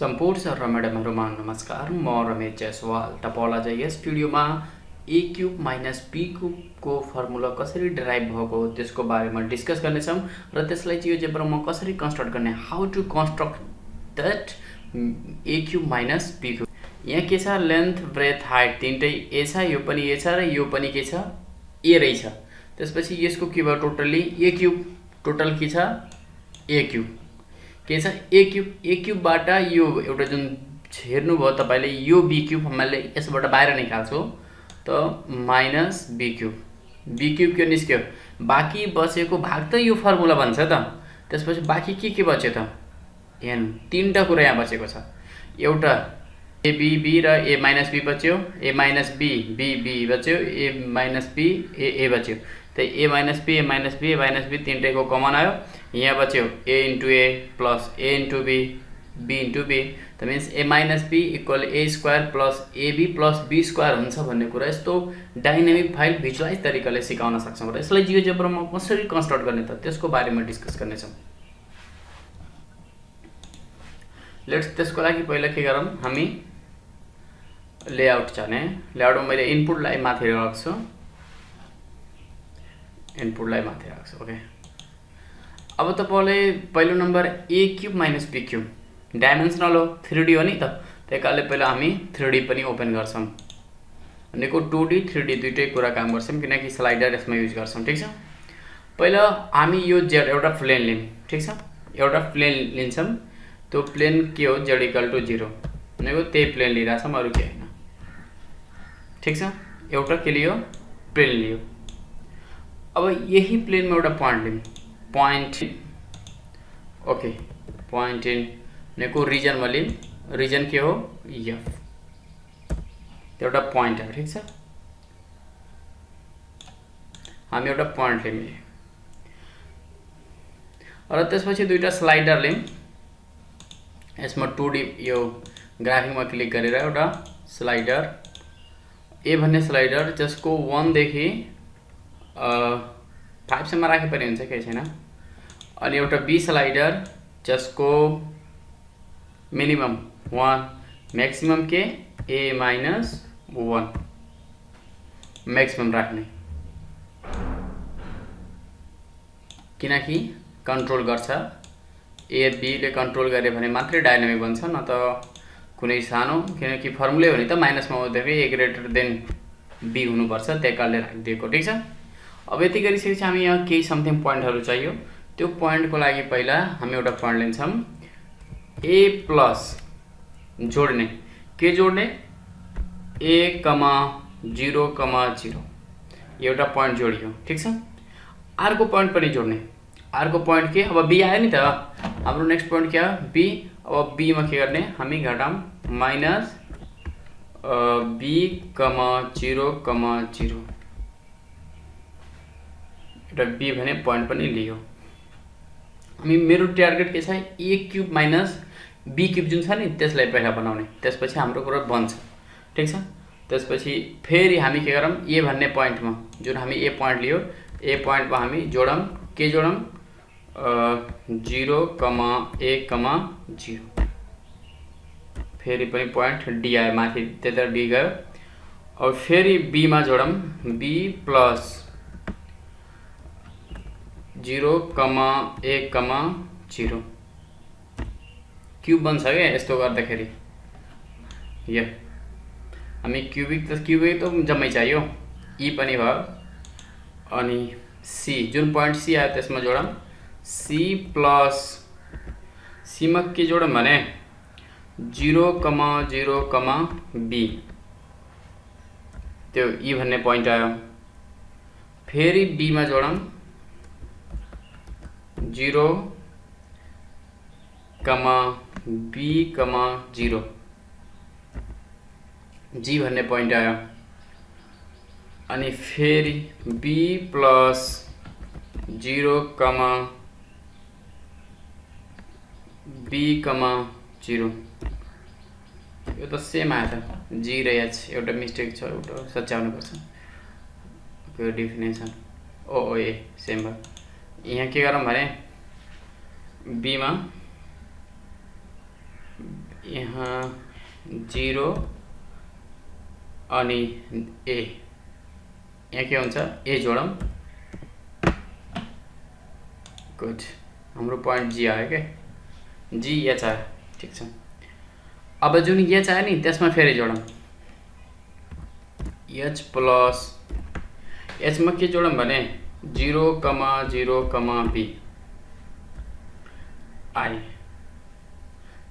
सम्पूर्ण सर र म्याडमहरुमा नमस्कार। म रमेश जयसवाल। तपाईलाई चाहिँ यस भिडियोमा a क्यूब माइनस b क्यूबको फर्मुला कसरी डिराइभ भएको हो त्यसको बारेमा डिस्कस गर्नेछौं र त्यसलाई जियोजेब्रामा कसरी कन्स्ट्रक्ट गर्ने, how to construct that a cube minus b cube. यहाँ के छ, लेन्थ ब्रेथ हाइट तीनटै a छ, यो पनि a छ र यो पनि के छ, a रहेछ। त्यसपछि यसको के भयो, टोटली a क्यूब, टोटल के छ a क्यूब के छ a क्यूबबाट यो एउटा जुन हेर्नु भयो तपाईले, यो b क्यूब हामीले यसबाट बाहिर निकाल्छौं त माइनस b क्यूब के निस्क्यो, बाँकी बचेको भाग त यो फर्मुला भन्छ त। त्यसपछि बाँकी के बच्यो त, n तीनटा कुरा यहाँ बचेको छ। एउटा a b b र a माइनस b बच्यो, a minus b b b बच्यो, a माइनस b a बच्यो। त a minus b a minus b a minus b तीनटैको कमन आयो, यहाँ बच्यो a into a plus a into b b into b। त means a minus b equal a square plus ab plus b square हुन्छ भन्ने कुरा यस्तो dynamic file visualise तरिकाले सिकाउन सक्छौं र यसलाई जियोजेब्रामा कसरी कन्स्ट्रक्ट गर्ने त त्यसको बारेमा डिस्कस गर्नेछौं। लेट्स त्यसको लागि पहिला के गरौँ, हामी लेआउट जाने। लेआउटमा मैले इनपुटलाई माथि राख्छु, ओके। अब तपाईले पहिलो number a cube minus b cube dimensional हो, 3D हो नि त, त्यही कारणले पहिला हामी 3D पनि ओपन गर्छौं। भनेको 2D 3D दुईटै कुरा काम गर्छौं किनकि स्लाइडर यसमा युज गर्छौं, ठीक छ। पहिला हामी यो z एउटा प्लेन लियौं, ठीक छ, एउटा प्लेन लिन्छौं। त्यो प्लेन के हो, z इक्वल टु 0 भनेको त्यही प्लेन लिइराछौं, अरु के हैन, ठीक छ। एउटा के लियो, प्लेन लियो। अब यही प्लेनमा एउटा पॉइन्ट लियौं, पॉइन्ट ओके, पॉइन्ट इन भनेको रिजन मा लियौं, रिजन के हो f, एउटा पॉइन्ट हो, ठीक छ। हामी एउटा पॉइन्ट लियौं र त्यसपछि दुईटा स्लाइडर लियौं। यसमा 2D यो ग्राफिकमा क्लिक गरेर एउटा स्लाइडर a भन्ने स्लाइडर जसको 1 देखि 5 सम्म राखे पनि हुन्छ, केही छैन। अनि एउटा b स्लाइडर जसको मिनिमम 1, मैक्सिमम के a माइनस 1 मैक्सिमम राख्ने, किनकि कन्ट्रोल गर्छ। a b ले कन्ट्रोल गरे भने मात्रै डायनामिक बन्छ, न त कुनै सानो, किनकि फर्मुला हो नि त, माइनसमा हुँदाखेरि a ग्रेटर देन b हुनुपर्छ, त्यही कारणले राखिदिएको, ठीक छ। अब यति गरिसकेपछि हामी यहाँ केही समथिङ पोइन्टहरु चाहियो। त्यो पोइन्टको लागि पहिला हामी एउटा पोइन्ट लिन्छौं, a प्लस जोड्ने, के जोड्ने, a, 0, 0 एउटा पोइन्ट जोडियो, ठीक छ। अर्को पोइन्ट पनि जोड्ने, अर्को पोइन्ट के, अब b आयो नि त, हाम्रो नेक्स्ट पोइन्ट क्या b। अब b मा के गर्ने, हामी घटाम माइनस b, 0, 0 एउटा b भने पोइन्ट पनि लियो। हामी मेरो टार्गेट के छ, a cube minus b cube जुन छ नि त्यसलाई पहिला बनाउने, त्यसपछि हाम्रो कुरा बन्छ, ठीक छ। त्यसपछि फेरि हामी के गरौँ, a भन्ने पोइन्टमा जुन हामी a पोइन्ट लियो, a पोइन्टमा हामी जोडौँ, के जोडौँ, 0, a, 0 फेरि पनि पोइन्ट d आयो, माथि त्यता d गयो। अब फेरि b मा जोडौँ, b प्लस 0, a, 0 क्यूब बन्छ के यस्तो गर्दाखेरि। यो हामी क्यूबिक त जम्मै चाहियो, e पनि भयो। अनि c जुन पोइन्ट c आयो त्यसमा जोडौँ, c प्लस c मा के जोडौँ भने 0, 0, b, त्यो e भन्ने पोइन्ट आयो। फेरि b मा जोडौँ 0, b, 0 g भन्ने पोइन्ट आयो। अनि फेरि b प्लस 0, b, 0 यो त सेम आयो त, g र h एउटा मिस्टेक छ, एउटा सच्याउनु पर्छ। त्यो डेफिनेसन ओ ए सेम भयो। यहाँ के गरौँ भने b मा यहाँ 0 अनि ए, यहाँ के हुन्छ ए जोडौँ। गुड, हाम्रो पोइन्ट जी आयो क्या, जी एच आयो। ठिक छ, अब जुन एच आयो नि त्यसमा फेरि जोडौँ एच प्लस, एचमा के जोडौँ भने 0,0, बी आई।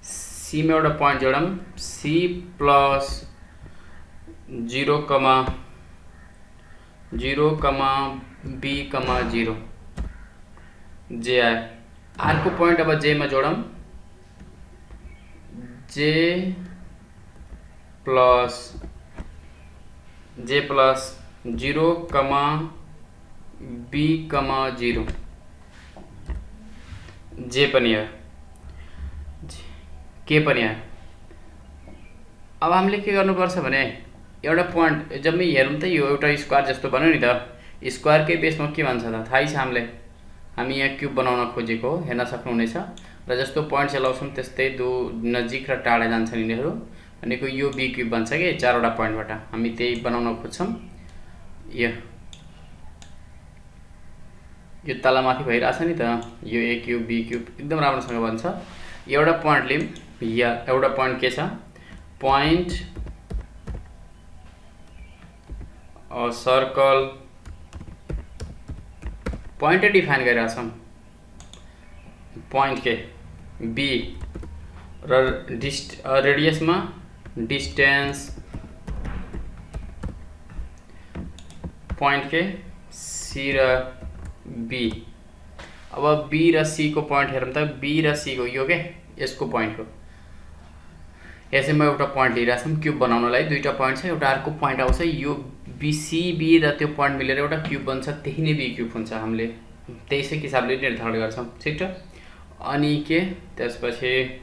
सीमा एउटा पोइन्ट जोडौँ सी प्लस 0,0, बी, 0 जे आयो। अर्को पोइन्ट अब जे मा जोडौँ जे प्लस 0, बी, 0 जे पनि आयो, के पनि आयो। अब हामीले के गर्नुपर्छ भने एउटा पोइन्ट जम्मै हेरौँ त, यो एउटा स्क्वायर जस्तो बन्यो नि त, स्क्वायरकै बेसमा के भन्छ त थाहै छ हामीलाई, हामी यहाँ क्युब बनाउन खोजेको हो, हेर्न सक्नुहुनेछ। र जस्तो पोइन्ट चलाउँछौँ त्यस्तै नजिक र टाढा जान्छन् यिनीहरू, भनेको यो बी क्युब बन्छ कि 4वटा पोइन्टबाट, हामी त्यही बनाउन खोज्छौँ। यो तलमाथि भइरहेछ नि त, यो ए क्युब बी क्युब एकदम राम्रोसँग बन्छ। एउटा पोइन्ट लिउँ, या एउटा पोइन्ट के छ, पोइन्ट सर्कल, पोइन्टै डिफाइन गरिरहेछौँ, पोइन्ट के बी र रेडियसमा डिस्टेन्स पोइन्ट के सी र बी। अब बी र सी को पोइन्ट हेरौँ त, बी र सी को यो के यसको पोइन्ट हो, यसैमा एउटा पोइन्ट लिइरहेको छौँ क्युब बनाउनलाई। दुईवटा पोइन्ट छ, एउटा अर्को पोइन्ट आउँछ, यो बीसी बी र त्यो पोइन्ट मिलेर एउटा क्युब बन्छ, त्यही नै बी क्युब हुन्छ। हामीले त्यसै हिसाबले निर्धारण गर्छौँ। ठिक छ, अनि के त्यसपछि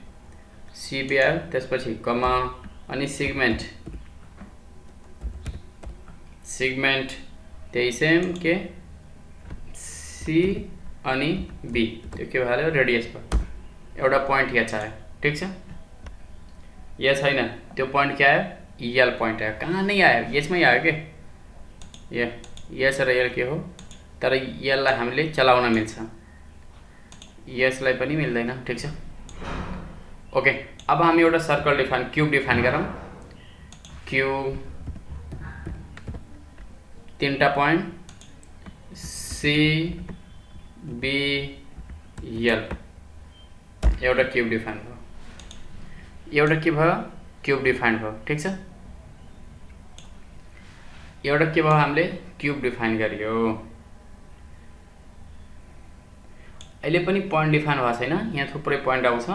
सिबी आयो, त्यसपछि कमा, अनि सिगमेन्ट त्यही सेम के सी अनि बी, त्यो के भयो रेडियस भयो। एउटा पोइन्ट एच आयो। ठिक छ, या छैन, त्यो पोइन्ट क्या आयो, यल पोइन्ट आयो। कहाँ नै आयो, यसमै आयो के, यस र यल के हो, तर यसलाई हामीले चलाउन मिल्छ, यसलाई पनि मिल्दैन। ठिक छ, ओके। अब हामी एउटा सर्कल क्युब डिफाइन गरौँ। क्युब 3टा पोइन्ट सी बी यल, एउटा क्युब डिफाइन भयो, एउटा के भयो क्युब डिफाइन भयो। ठिक छ, एउटा के भयो हामीले क्युब डिफाइन गरियो। अहिले पनि पोइन्ट डिफाइन भएको छैन, यहाँ थुप्रै पोइन्ट आउँछ।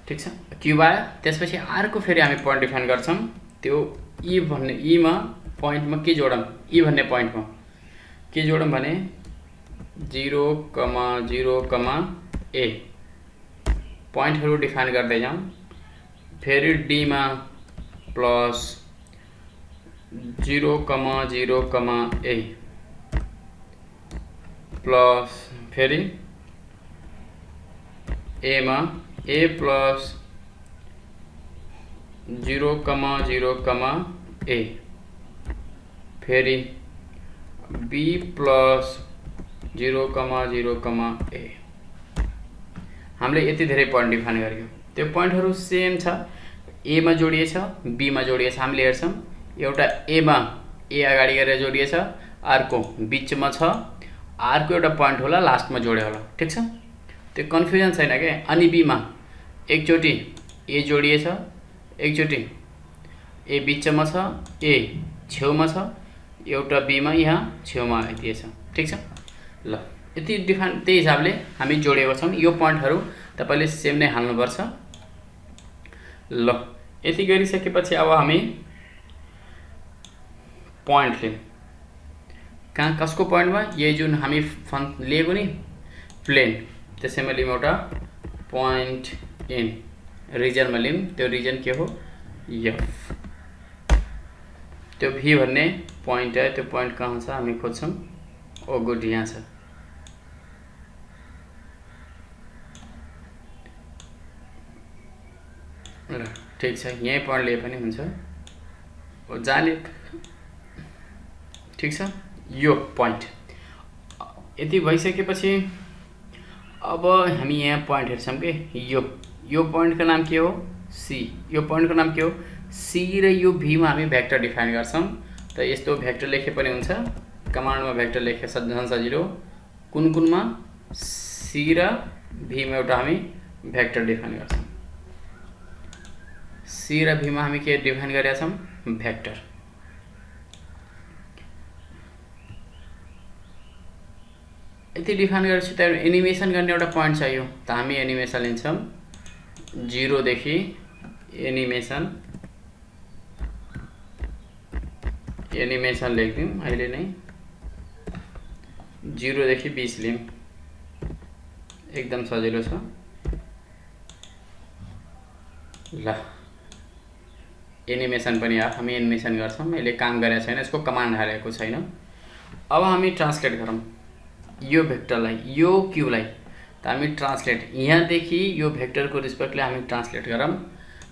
ठिक छ, क्युब आयो, त्यसपछि अर्को फेरि हामी पोइन्ट डिफाइन गर्छौँ। त्यो ई भन्ने, ईमा पोइन्टमा के जोडौँ, ई भन्ने पोइन्टमा के जोडौँ भने 0,0, ए पोइन्टहरू डिफाइन गर्दै जाउँ। फेरि डीमा प्लस 0,0, ए प्लस फेरि एमा ए प्लस 0,0, ए फेरि बी प्लस 0,0, ए। हामीले यति धेरै पोइन्ट डिफाइन गर्यौँ। त्यो पोइन्टहरू सेम छ, एमा जोडिएछ, बीमा जोडिएछ। हामीले हेर्छौँ एउटा एमा ए अगाडि गरेर जोडिएछ, अर्को बिचमा छ, अर्को एउटा पोइन्ट होला लास्टमा जोड्यो होला। ठिक छ, त्यो कन्फ्युजन छैन क्या। अनि बीमा एकचोटि ए जोडिएछ, एकचोटि ए बिचमा छ, ए छेउमा छ, एउटा बीमा यहाँ छेउमा आइदिएछ। ठिक छ, ल यति डिफाइन त्यही हिसाबले हामी जोडेको छौँ। यो पोइन्टहरू तपाईँले सेम नै हाल्नुपर्छ। ल यति गरिसकेपछि अब हामी पोइन्ट लियौँ। कहाँ कसको पोइन्टमा, यही जुन हामी लिएको नि प्लेन, त्यसैमा लियौँ एउटा पोइन्ट इन, रिजनमा लियौँ। त्यो रिजन के हो, एफ। त्यो भी भन्ने पोइन्ट आयो, त्यो पोइन्ट कहाँ छ हामी खोज्छौँ। ओ गुड, यहाँ छ। ल ठिक छ, यही पोइन्ट लिए पनि हुन्छ, जहाँले ठिक छ। यो पोइन्ट यति भइसकेपछि अब हामी यहाँ पोइन्ट हेर्छौँ कि यो पोइन्टको नाम के हो, सी। यो पोइन्टको नाम के हो, सी, र यो भीमा हामी भेक्टर डिफाइन गर्छौँ। त यस्तो भेक्टर लेखे पनि हुन्छ, कमान्डमा भेक्टर लेखे झन् सजिलो। कुनमा सी र भीमा एउटा हामी भेक्टर डिफाइन गर्छौँ। सी र भीमा हामी के डिफाइन गरेका छौँ, भेक्टर। यति डिफाइन गरेपछि त एनिमेसन गर्ने एउटा पोइन्ट चाहियो, त हामी एनिमेसन लिन्छौँ 0 देखि एनिमेसन लेख्दिउँ अहिले नै 0 देखि 20 लिउँ, एकदम सजिलो छ। ल एनिमेसन पनि हामी एनिमेसन गर्छौँ, यसले काम गरेको छैन, यसको कमान्ड हालेको छैन। अब हामी ट्रान्सलेट गरौँ यो भेक्टरलाई, यो क्यूलाई, त हामी ट्रान्सलेट यहाँदेखि यो भेक्टरको रिस्पेक्टले हामी ट्रान्सलेट गरौँ।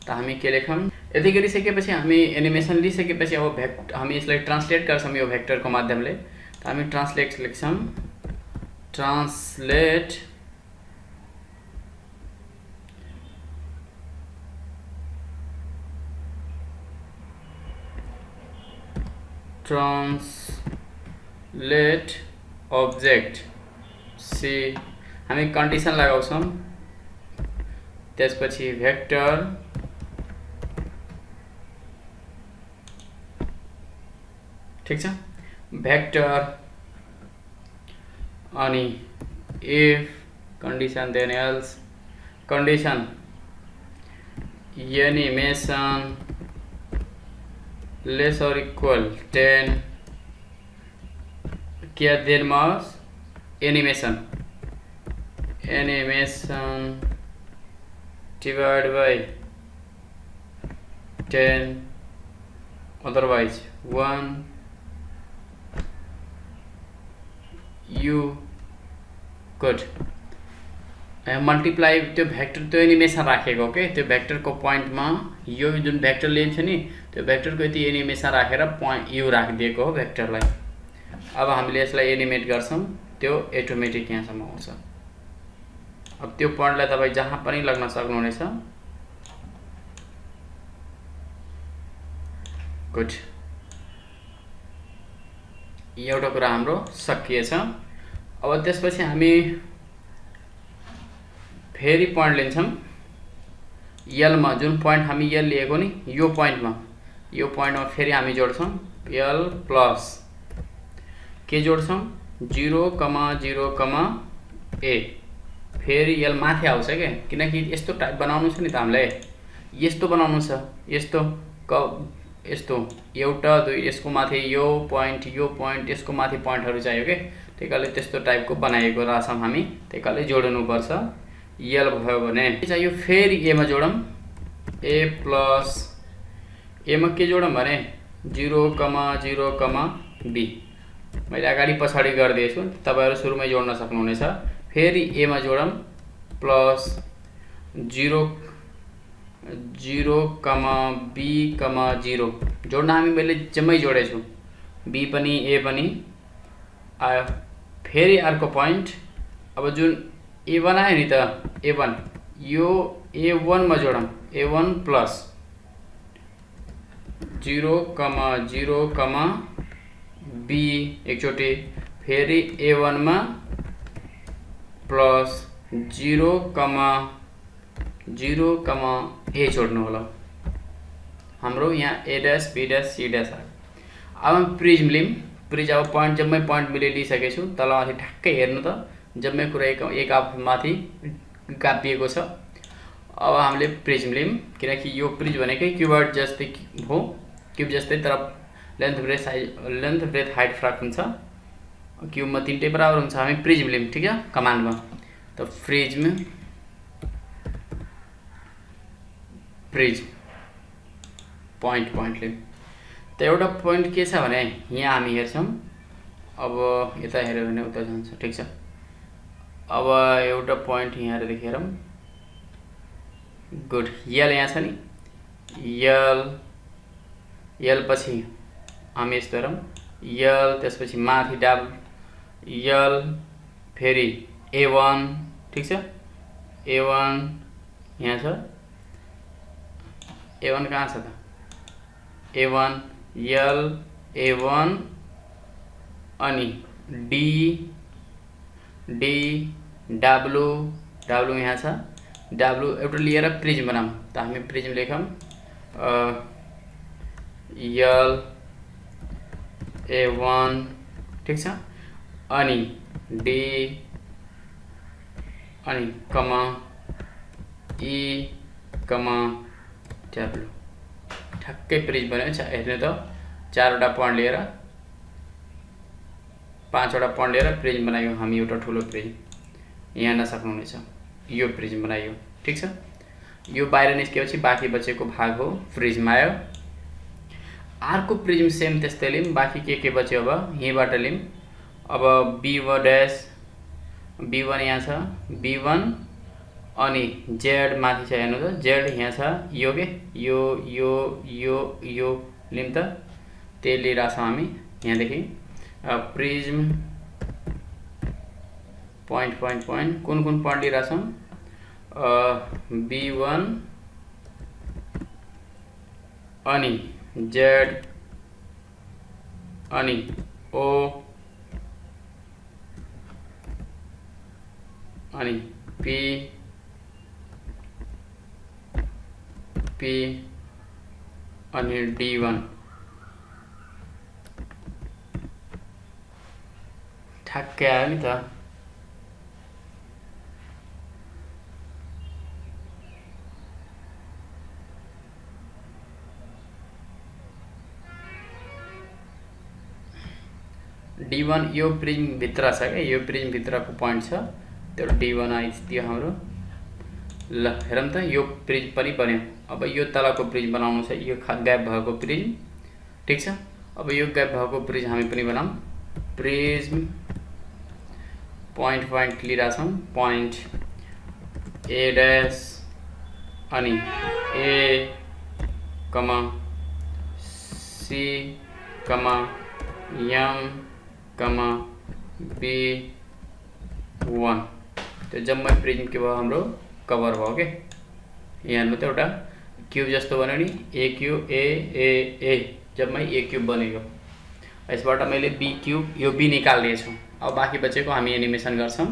त हामी के लेखौँ, यति गरिसकेपछि हामी एनिमेसन लिइसकेपछि अब हामी यसलाई ट्रान्सलेट गर्छौँ यो भेक्टरको माध्यमले। त हामी ट्रान्सलेट लेख्छौँ, ट्रान्सलेट अब्जेक्ट सी, हामी कन्डिसन लगाउँछौँ, त्यसपछि भेक्टर ठिक छ, भेक्टर अनि if condition then else condition animation less or equal 10 क्या then mass animation divide by 10 otherwise 1 you good multiply त्यो भेक्टर त्यो एनिमेसन राखेको के त्यो भेक्टरको पोइन्टमा यो जुन भेक्टर लिन्छ नि त्यो भेक्टरको यति एनिमेसन राखेर पोइन्ट यु राखिदिएको हो भेक्टरलाई। अब हामीले यसलाई एनिमेट गर्छौँ, त्यो अटोमेटिक यहाँसम्म आउँछ। अब त्यो पोइन्टलाई तपाईँ जहाँ पनि लग्न सक्नुहुनेछ। गुड, एउटा कुरा हाम्रो सकिएछ। अब त्यसपछि हामी फेरि पोइन्ट लिन्छौँ एलमा, जुन पोइन्ट हामी यल लिएको नि यो पोइन्टमा फेरि हामी जोड्छौँ यल प्लस के जोड्छौँ 0,0, ए। फेरि यल माथि आउँछ क्या, किनकि यस्तो टाइप बनाउनु छ नि त हामीलाई, यस्तो बनाउनु छ, यस्तो एउटा 2 यसको माथि यो पोइन्ट यसको माथि पोइन्टहरू चाहियो के, त्यही कारणले त्यस्तो टाइपको बनाएको रहेछौँ हामी, त्यही कारणले जोड्नुपर्छ। यल भयो भने चाहियो फेरि एमा जोडौँ, ए प्लस एमा के जोडौँ भने 0,0, बी। मैले अगाडि पछाडि गरिदिएछु, तपाईहरु सुरुमै जोड्न सक्नुहुनेछ। फेरि एमा जोडौँ प्लस 0,B,0 जोड्न मैले जम्मै जोडेछु, बी पनि ए पनि आयो। फेरि अर्को पोइन्ट, अब जुन A1 आयो नि त A1, यो A1 मा जोडौँ, A1 प्लस 0,0, B एकचोटि, फेरि A1 मा प्लस 0,0, A जोड्नु होला। हाम्रो यहाँ A', B', C' आयो। अब प्रिज्म लिम, प्रिज अब पोइन्ट जम्मै पोइन्ट मैले लिइसकेछु, तलमाथि ठ्याक्कै हेर्नु त जम्मै कुरा एक माथि कापिएको छ। अब हामीले प्रिज्म लिम, किनकि यो प्रिज भनेकै क्युबॉइड जस्तै हो, क्यूब जस्तै, तर लेन्थ ब्रेथ हाइट फरक हुन्छ। क्यूबमा 3टै बराबर हुन्छ। हामी प्रिज्म लिम, ठीक छ, कमान्डमा। त प्रिज्म पोइन्ट लिम। त एउटा पोइन्ट के छ भने यहाँ हामी हेर्छौँ, अब यता हेर्यो भने उता जान्छ, ठीक छ। अब एउटा पोइन्ट यहाँ देखेरौँ, गुड, यल यहाँ छ नि, यल यल पछि हामी यस्तो हेरौँ यल त्यसपछि माथि यल फेरि A1 ठीक छ A1 यहाँ छ A1 कहाँ छ त A1 यल A1 अनि D W यहाँ छ W एउटा लिएर प्रिज्म बनाऊँ त हामी प्रिज्म लेखौँ यल A1 ठीक छ अनि D अनि कमा E कमा W ठ्याक्कै प्रिज्म बन्यो हेर्नु त 4वटा पोइन्ट लिएर 5वटा पोइन्ट लिएर प्रिज्म बनायौँ हामी एउटा ठुलो प्रिज्म यहाँ हेर्न सक्नुहुनेछ यो प्रिज्म बनायो ठीक छ यो बाहिर निस्केपछि बाँकी बचेको भाग हो प्रिज्म आयो अर्को प्रिज्म सेम त्यस्तै लियौँ बाँकी के बच्यो अब यहीँबाट लियौँ अब B1 यहाँ छ B1 अनि Z माथि छ हेर्नु त Z यहाँ छ यो के यो लियौँ त त्यही लिइरहेछौँ हामी यहाँदेखि प्रिज्म पोइन्ट कुन पोइन्ट लिइरहेछौँ B1 अनि Z अनि O अनि P अनि D1 ठ्याक्कै आयो नि त D1 यो प्रिज्म भित्र छ क्या यो प्रिज्म भित्रको पोइन्ट छ त्यो D1 आइदियो हाम्रो ल हेरौँ त यो प्रिज्म पनि बन्यो अब यो तलको प्रिज्म बनाउनु छ यो गायब भएको प्रिज्म ठीक छ अब यो गायब भएको प्रिज्म हामी पनि बनाऊँ प्रिज्म पोइन्ट लिइरहेछौँ पोइन्ट A डैश अनि A comma C comma M comma B1 त्यो जम्मै प्रिज्म के भयो हाम्रो कभर भयो के यहाँ हेर्नु त एउटा क्यूब जस्तो बन्यो नि A क्यूब A जम्मै A क्यूब बनेको यसबाट मैले B क्यूब यो B निकालिदिएछु अब बाँकी बचेको हामी एनिमेसन गर्छौँ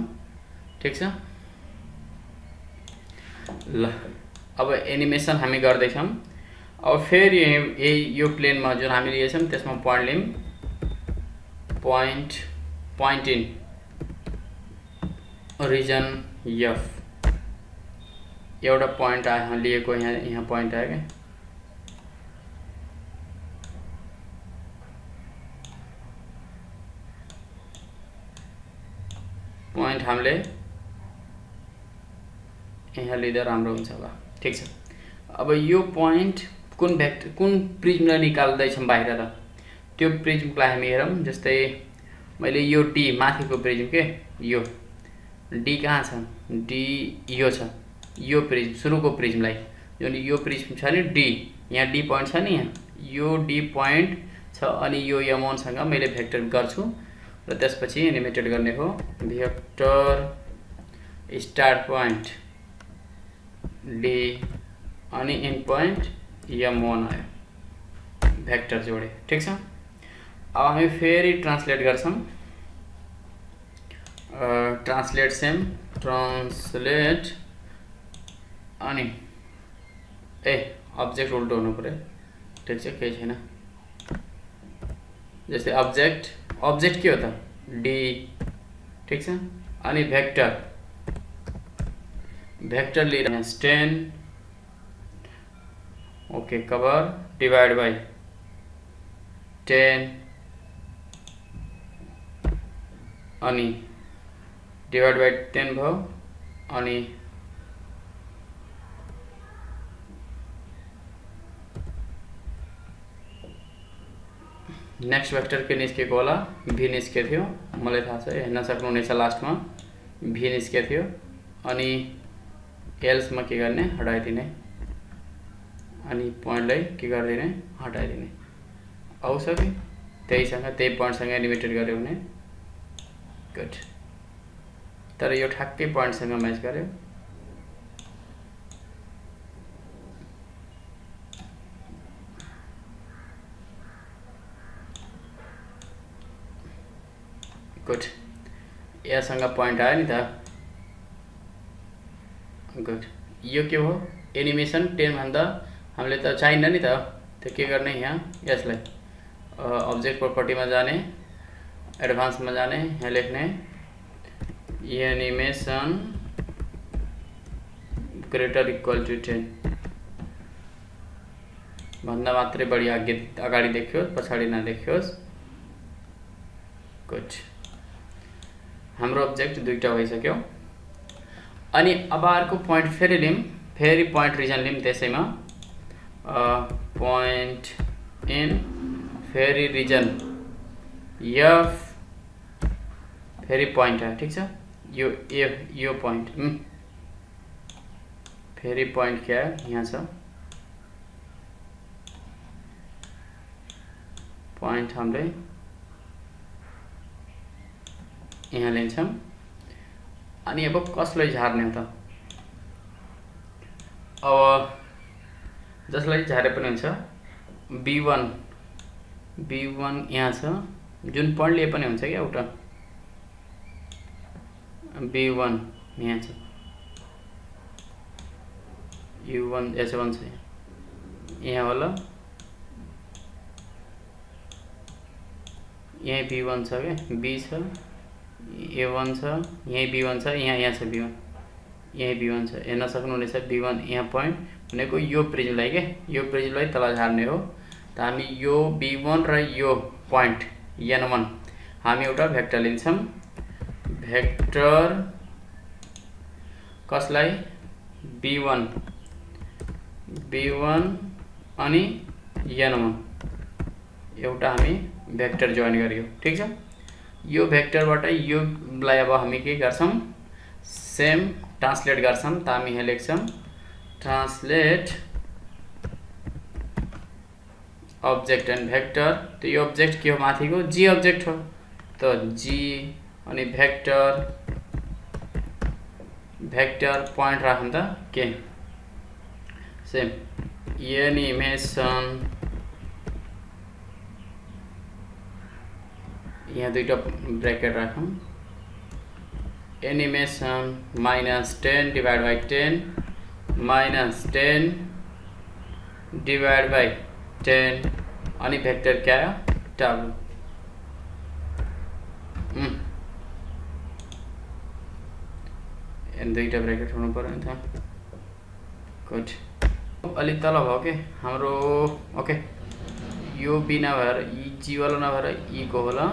ठीक छ ल अब एनिमेसन हामी गर्दैछौँ अब फेरि यो प्लेनमा जुन हामी लिएछौँ त्यसमा पोइन्ट लियौँ पोइन्ट इन रिजन F एउटा पोइन्ट आयो लिएको यहाँ पोइन्ट आयो क्या पोइन्ट हामीले यहाँ लिँदा राम्रो हुन्छ अब ठीक छ अब यो पोइन्ट कुन प्रिज्मलाई निकाल्दैछौँ बाहिर त त्यो प्रिज्मलाई हामी हेरौँ जस्तै मैले यो D माथिको प्रिज्म के यो D कहाँ छ D यो छ यो प्रिज्म सुरुको प्रिज्मलाई जुन यो प्रिज्म छ नि D यहाँ D पोइन्ट छ नि यहाँ यो D पोइन्ट छ अनि यो M1 सँग मैले भेक्टर गर्छु र त्यसपछि एनिमेटेड गर्ने हो भेक्टर स्टार्ट पोइन्ट D अनि एन्ड पोइन्ट M1 आयो भेक्टर जोडे ठीक छ अब हामी फेरि ट्रान्सलेट गर्छौँ ट्रान्सलेट सेम ट्रान्सलेट अनि अब्जेक्ट उल्टो हुनु पर्यो ठीक छ केही छैन जस्तै अब्जेक्ट के हो त D ठीक छ अनि भेक्टर लिएर यहाँ 10 ओके कभर डिवाइड बाई 10 अनि डिवाइड बाई 10 भयो अनि नेक्स्ट भेक्टर के निस्केको होला V निस्केको थियो मलाई थाहा छ हेर्न सक्नुहुनेछ लास्टमा V निस्केको थियो अनि एल्समा के गर्ने हटाइदिने अनि पोइन्टलाई के गरिदिने हटाइदिने आउँछ कि त्यही पोइन्टसँग एनिमेटेड गर्यो भने गुड तर यो ठ्याक्कै पोइन्टसँग म्याच गर्यो गुड यहाँसँग पोइन्ट आयो नि त गुड यो के हो एनिमेसन 10 भन्दा हामीले त चाहिन्न नि त त्यो के गर्ने यहाँ यसलाई अब्जेक्ट प्रपर्टीमा जाने एडभान्समा जाने यहाँ लेख्ने एनिमेसन ग्रेटर इक्वल टु 10 भन्दा मात्रै बढी अगाडि देखियोस् पछाडि नदेखियोस् गुड हाम्रो अब्जेक्ट दुईटा भइसक्यो अनि अब अर्को पोइन्ट फेरि लिम फेरि पोइन्ट रिजन लिम त्यसैमा पोइन्ट इन फेरि रिजन एफ फेरि पोइन्ट आयो ठीक छ यो पोइन्ट फेरि पोइन्ट के आयो यहाँ छ पोइन्ट हामीले यहाँ लिन्छौँ अनि अब कसलाई झार्ने हो त अब जसलाई झारे पनि हुन्छ b1 यहाँ छ जुन पोइन्ट लिए पनि हुन्छ क्या एउटा b1 यहाँ छ u1 s1 छ यहाँ होला यही b1 छ क्या b छ a1 छ यही b1 छ यहाँ छ b1 यही b1 छ हेर्न सक्नुहुनेछ b1 यहाँ पोइन्ट भनेको यो प्रिज्मलाई के यो प्रिज्मलाई तल झार्ने हो त हामी यो b1 र यो पोइन्ट n1 हामी एउटा भेक्टर लिन्छौँ भेक्टर कसलाई b1 अनि n1 एउटा हामी भेक्टर जोइन गरियो ठीक छ यो भेक्टरबाट योलाई अब हामी के गर्छौं सेम ट्रान्सलेट गर्छौं त हामी यहाँ लेख्छौं ट्रान्सलेट अब्जेक्ट एन्ड भेक्टर त यो अब्जेक्ट के हो माथिको जी अब्जेक्ट हो त जी अनि भेक्टर पोइन्ट राख्नु त के सेम एनिमेसन यहाँ दुईटा ब्रैकेट राखौं animation -10 divide by 10 -10 divide by 10 अनि भेक्टर क्या आयो w एन दुईटा ब्रैकेट हुनु पर्यो नि त गुड अलि तल भयो के हाम्रो ओके यो बी नभएर ई जी वाला नभएर ई को होला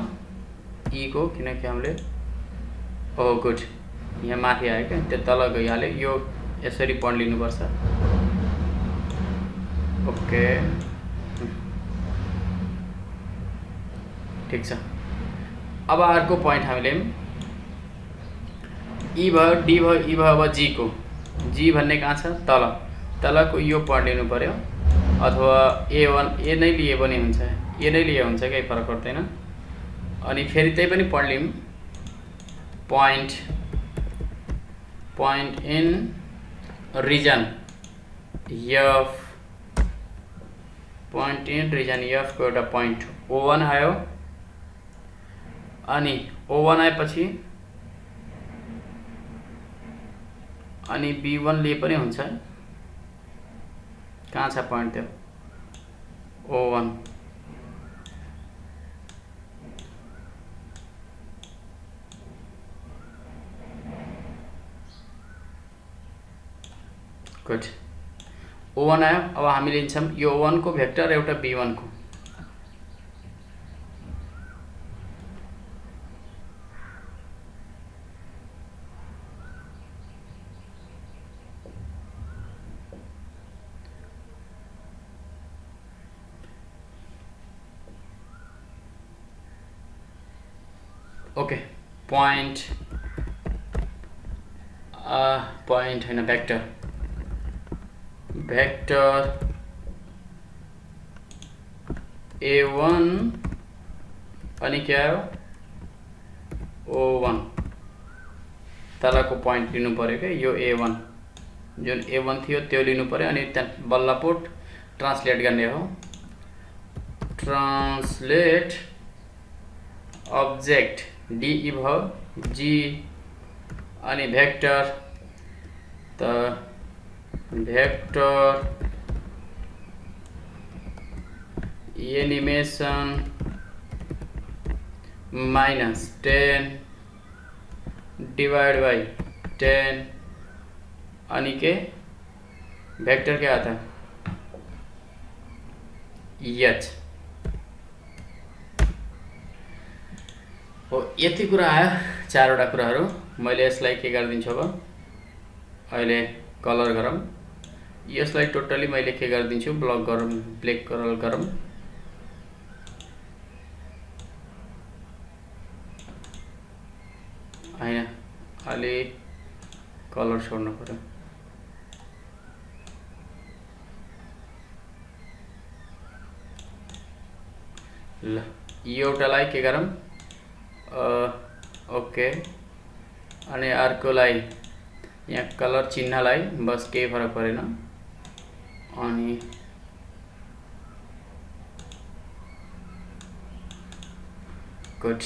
ई को किनकि हामीले ओ गुड यहाँ माथि आयो क्या त्यो तल गइहाल्यो यो यसरी पढ लिनुपर्छ ओके ठीक छ अब अर्को पोइन्ट हामीले ई भयो डी भयो ई भयो अब जी को जी भन्ने कहाँ छ तलको यो पोइन्ट लिनु पर्यो अथवा a1 ए नै लिए पनि हुन्छ ए नै लिए हुन्छ केही फरक पर्दैन अनि फेरि त्यही पनि पढ लिम point in region F point in region F को एउटा पोइन्ट o1 आयो अनि o1 आएपछि अनि b1 लिए पनि हुन्छ कहाँ छ पोइन्ट त्यो o1 गुड o1 आयो अब हामी लिन्छौं यो o1 को भेक्टर एउटा b1 को ओके पोइन्ट हैन भेक्टर A1 अनि के आयो O1 तलको पोइन्ट लिनु पर्यो के यो A1 जुन A1 थियो त्यो लिनु पर्यो अनि त्यहाँ बल्लपुट ट्रान्सलेट गर्ने हो ट्रान्सलेट अब्जेक्ट DE भयो G अनि भेक्टर त भेक्टर एनिमेसन -10 डिवाइड बाई 10 अनि के भेक्टर क्या आता H हो। यति कुरा आयो चारवटा कुराहरू। मैले यसलाई के गरिदिन्छु अब अहिले कलर गरौँ। यसलाई टोटली मैले के गरिदिन्छु ब्लक गरौँ ब्ल्याक कलर गरौँ। हैन अलि कलर छोड्नु पर्यो। ल यो एउटालाई के गरौँ ओके अनि अर्कोलाई यहाँ कलर चिन्हलाई बस केही फरक परेन अनि गुड।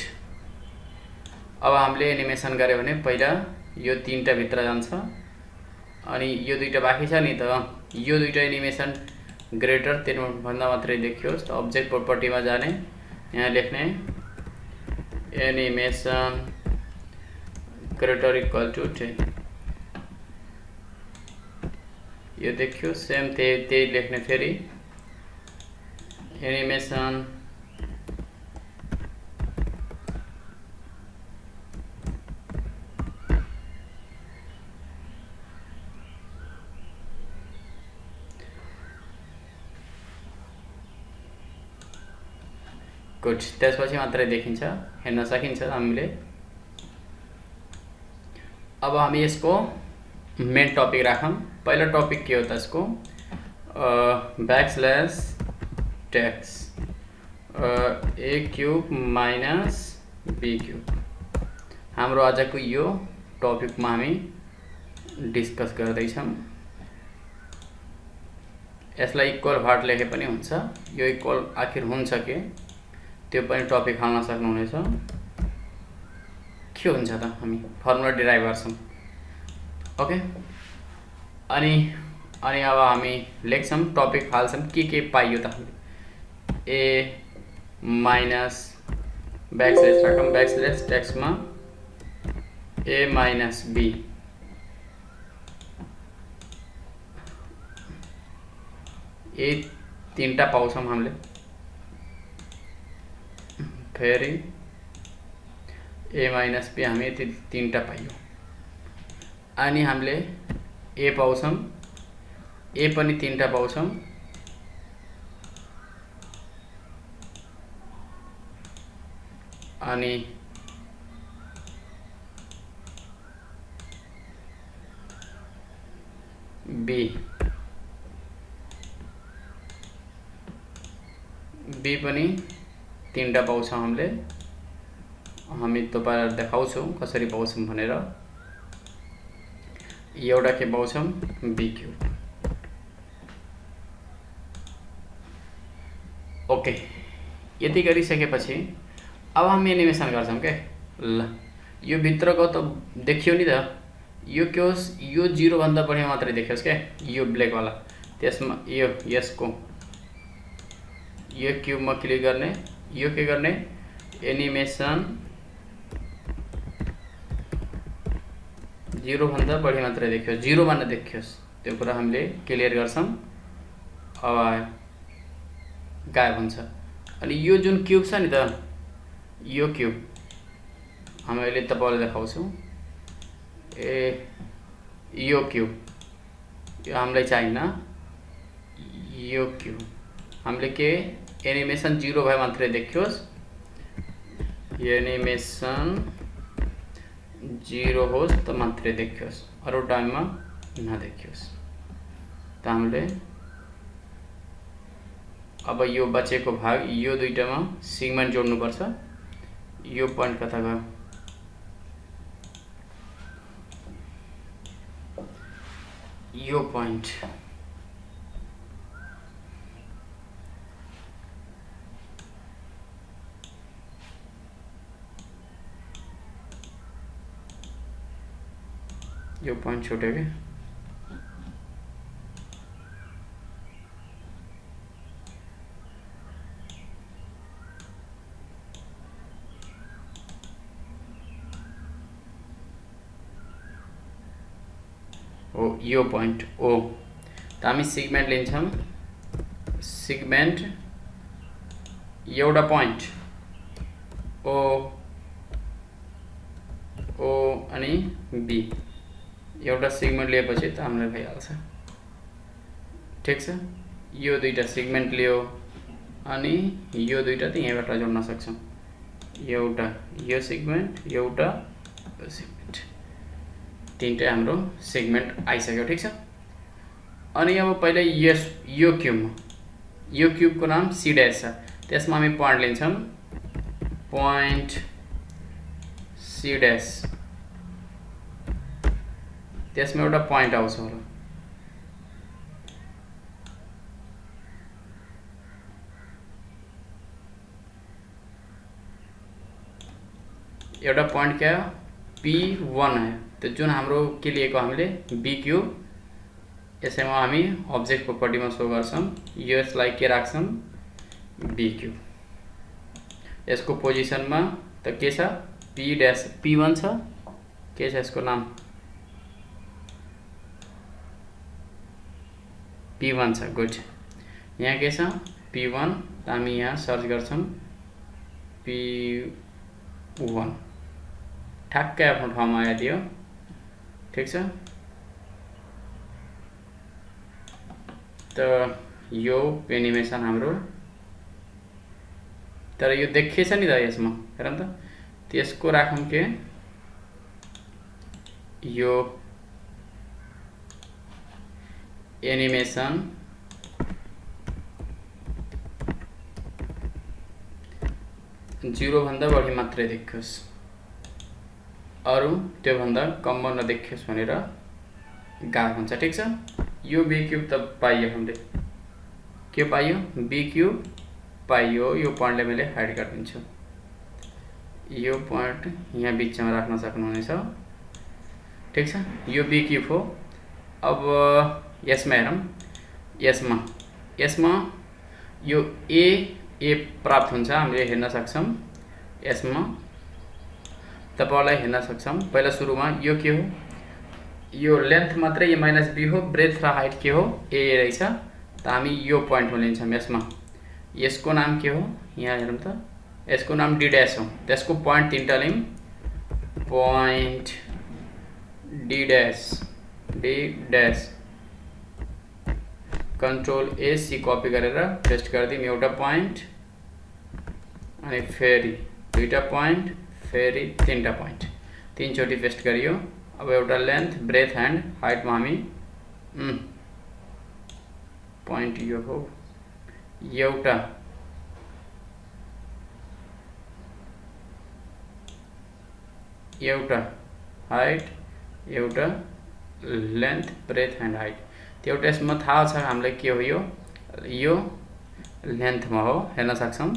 अब हामीले एनिमेसन गर्यो भने पहिला यो तीनटा भित्र जान्छ अनि यो दुईटा बाँकी छ नि त यो दुईटा एनिमेसन ग्रेटर 10 भन्दा मात्रै देखियोस् त अब्जेक्ट प्रोपर्टीमा जाने यहाँ लेख्ने एनिमेसन ग्रेटर इक्वल टु 10 यो देखियो सेम त्यही लेख्ने फेरि एनिमेसन गुड। त्यसपछि मात्रै देखिन्छ हेर्न सकिन्छ हामीले। अब हामी यसको मेन टपिक राखौँ। पहिला टपिक के हो त यसको backslash TeX A cube minus B cube हाम्रो आजको यो टपिकमा हामी डिस्कस गर्दैछौँ। यसलाई इक्वल भाट लेखे पनि हुन्छ। यो इक्वल आखिर हुन्छ के त्यो पनि टपिक हाल्न सक्नुहुनेछ। के हुन्छ त हामी फर्मुला डिराइभ गर्छौँ ओके अनि अब हामी लेख्छौँ टपिक हाल्छौँ के पाइयो त A माइनस बैकस्लैश राखौँ बैकस्लैश टेक्स्टमा A माइनस B ये तीनटा पाउँछौँ हामीले फेरि A माइनस B हामी यति तीनटा पाइयो अनि हामीले A पाउँछौँ A पनि तीनटा पाउँछौँ अनि B पनि तीनटा पाउँछौँ हामीले। हामी तपाईहरुलाई देखाउँछौँ कसरी पाउँछौँ भनेर। एउटा के पाउँछौँ B क्यूब ओके। यति गरिसकेपछि अब हामी एनिमेसन गर्छौँ के ल यो भित्रको त देखियो नि त यो के होस् यो 0 भन्दा बढी मात्रै देखियोस् के यो ब्ल्याक वाला त्यसमा यो यसको यो क्यूबमा क्लिक गर्ने यो के गर्ने एनिमेसन 0 भन्दा बढी मात्रै देखियोस् 0 मा नदेखियोस् त्यो कुरा हामीले क्लियर गर्छौँ। अब गायब हुन्छ अनि यो जुन क्यूब छ नि त यो क्यूब हामीले तपाईलाई देखाउँछु यो क्यूब यो हामीलाई चाहिन्न यो क्यूब हामीले के एनिमेसन 0 भए मात्रै देखियोस् एनिमेसन 0 होस् त मात्रै देखियोस् अरु टाइममा नदेखियोस् त हामीले अब यो बचेको भाग यो दुईटामा सेगमेन्ट जोड्नुपर्छ। यो पोइन्ट कता गयो, यो पोइन्ट छुट्यो कि ओ यो पोइन्ट ओ त हामी सेगमेन्ट लिन्छौँ। सेगमेन्ट एउटा पोइन्ट ओ ओ अनि बी एउटा सेगमेन्ट लिएपछि त हामीलाई भइहाल्छ। ठिक छ, यो दुईटा सेगमेन्ट लियो अनि यो दुईटा त यहाँबाट जोड्न सक्छौँ। एउटा यो सेगमेन्ट, एउटा यो सेगमेन्ट, तीनटै हाम्रो सेगमेन्ट आइसक्यो। ठिक छ, अनि अब पहिला यो क्युबको नाम सी ड्यास छ, त्यसमा हामी पोइन्ट लिन्छौँ। पोइन्ट सी ड्यास, त्यसमा एउटा पोइन्ट आउँछ होला। एउटा पोइन्ट क्या P1 आयो, त्यो जुन हाम्रो के लिएको हामीले बी क्यूब, यसैमा हामी अब्जेक्ट प्रोपर्टीमा सो गर्छौँ। यसलाई के राख्छौँ, बी क्यूब। यसको पोजिसनमा त के छ, पी ड्यास P1 छ, के छ यसको नाम, P1 छ। गुड, यहाँ के छ P1, त हामी यहाँ सर्च गर्छौँ P1, ठ्याक्कै आफ्नो ठाउँमा आइदियो। ठिक छ, त यो एनिमेसन हाम्रो, तर यो देखिएछ नि त यसमा, हेर त, त्यसको राखौँ के, यो एनिमेसन जीरो भन्दा बढी मात्रै देखियोस्, अरू त्योभन्दा कम नदेखियोस् भनेर गाह्रो हुन्छ। ठिक छ, यो बी क्यूब त पाइयो, हामीले के पाइयो, बी क्यूब पाइयो। यो पोइन्टले मैले हाइड गरिदिन्छु, यो पोइन्ट यहाँ बिचमा राख्न सक्नुहुनेछ। ठिक छ, यो बी क्यूब हो। अब यसमा हेरौँ, यसमा यो ए प्राप्त हुन्छ, हामीले हेर्न सक्छौँ। यसमा तपाईलाई हेर्न सक्छौँ। पहिला सुरुमा यो के हो, यो लेन्थ मात्रै, यो माइनस बी हो, ब्रेथ र हाइट के हो, ए रहेछ। त हामी यो पोइन्टमा लिन्छौँ। यसमा यसको नाम के हो, यहाँ हेरौँ त, यसको नाम डी ड्यास हो। त्यसको पोइन्ट तीनटा लियौँ, point D dash, control A C copy गरेर पेस्ट गरिदिउँ। एउटा पोइन्ट अनि फेरि दुईटा पोइन्ट, फेरि तीनटा पोइन्ट, तीनचोटि पेस्ट गरियो। अब एउटा लेन्थ, ब्रेथ एन्ड हाइटमा हामी पोइन्ट यो हो, एउटा हाइट, एउटा लेन्थ, ब्रेथ एन्ड हाइट। त्यो एउटा यसमा थाहा छ हामीलाई के हो, यो लेन्थमा हो, हेर्न सक्छौँ।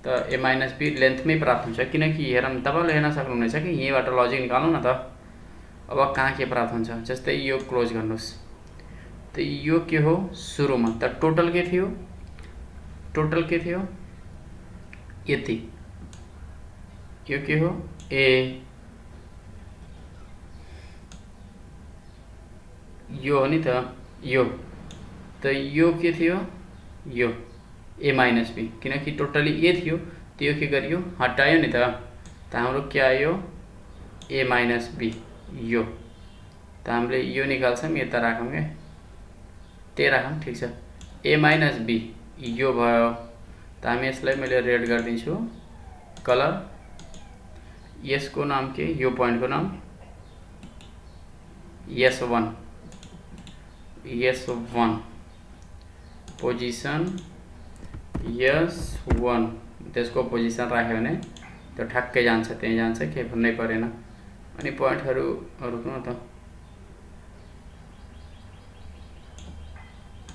त ए माइनस बी लेन्थमै प्राप्त हुन्छ, किनकि हेरौँ, तपाईँले हेर्न सक्नुहुनेछ कि यहीँबाट लजिक निकाल्नु न त। अब कहाँ के प्राप्त हुन्छ, जस्तै यो क्लोज गर्नुहोस्, त यो के हो सुरुमा, त टोटल के थियो, यति, यो के हो ए, यो हो नि त, यो के थियो, यो ए माइनस बी, किनकि टोटली ए थियो, त्यो के गरियो, हटायो नि त हाम्रो के आयो, ए माइनस बी। यो त हामीले यो निकाल्छौँ, यता राखौँ क्या, त्यही राखौँ। ठिक छ, ए माइनस बी यो भयो। त हामी यसलाई मैले रेड गरिदिन्छु कलर। यसको नाम के, यो पोइन्टको नाम S1, पोजिसन S1 त्यसको पोजिसन राख्यो भने त्यो ठ्याक्कै जान्छ, त्यही जान्छ, केही भन्नै परेन। अनि पोइन्टहरू रुक्नु त,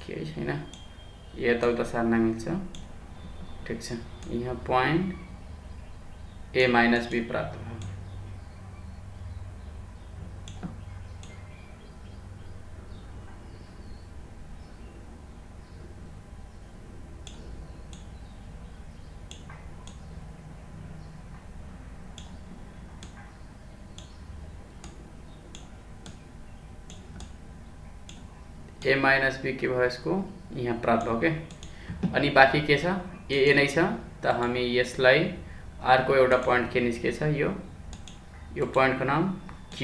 केही छैन, यताउता सार्न मिल्छ। ठिक छ, यहाँ पोइन्ट A माइनस B प्राप्त भयो। A माइनस B के भयो यसको यहाँ प्राप्त भयो के। अनि बाँकी के छ, A नै छ, त हामी यसलाई अर्को एउटा पोइन्ट के निस्केछ, यो पोइन्टको नाम Q,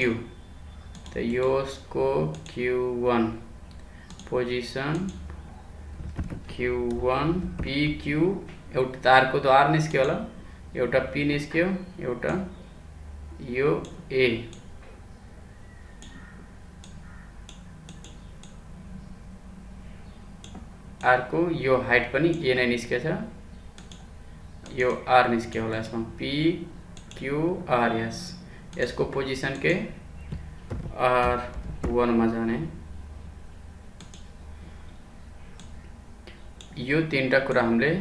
त यसको Q1 पोजिसन Q1 PQ, एउटा त अर्को त R निस्क्यो होला, एउटा P निस्क्यो, एउटा यो A, अर्को यो हाइट पनि A नै निस्केछ, यो R निस्क्यो होला यसमा, PQR। यसको पोजिसन के R1 मा जाने। यो तीनटा कुरा हामीले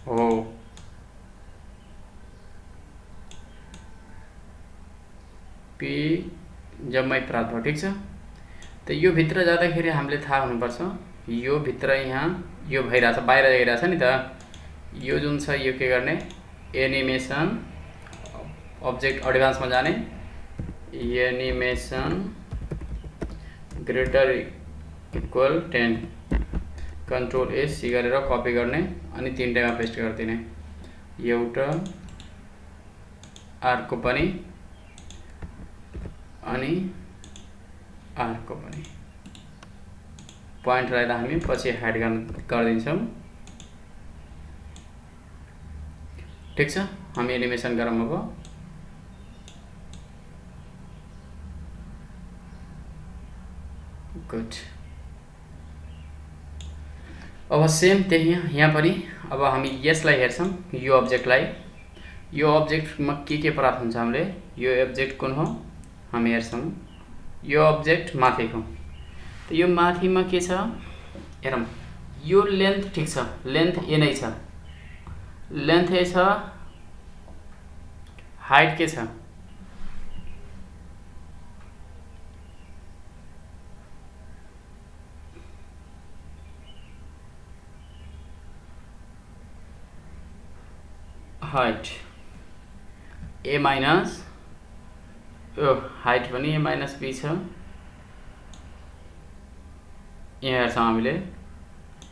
हो P जम्मै प्राप्त भयो। ठिक छ, त यो भित्र जाँदाखेरि हामीले थाहा हुनुपर्छ, यो भित्र यहाँ यो भइरहेछ, बाहिर गइरहेछ नि त। यो जुन छ यो के गर्ने, एनिमेसन अब्जेक्ट एडभान्समा जाने, animation greater equal 10, control A C गरेर कपी गर्ने, अनि तीनटैमा पेस्ट गरिदिने, एउटा अर्को पनि अनि अर्को पनि। पोइन्ट रहेर हामी पछि हाइड गरिदिन्छौँ। ठिक छ, हामी एनिमेसन गरौँ अब। गुड, अब सेम त्यही यहाँ पनि। अब हामी यसलाई हेर्छौँ, यो अब्जेक्टलाई, यो अब्जेक्टमा के प्राप्त हुन्छ हामीले, यो अब्जेक्ट कुन हो हामी हेर्छौँ, यो अब्जेक्ट माथिको, त यो माथिमा के छ हेरौँ, यो लेन्थ ठिक छ, लेन्थ A नै छ, लेन्थ A छ, हाइट के छ, हाइट A माइनस, हाइट पनि A माइनस B छ। यहाँ हेर्छौँ हामीले,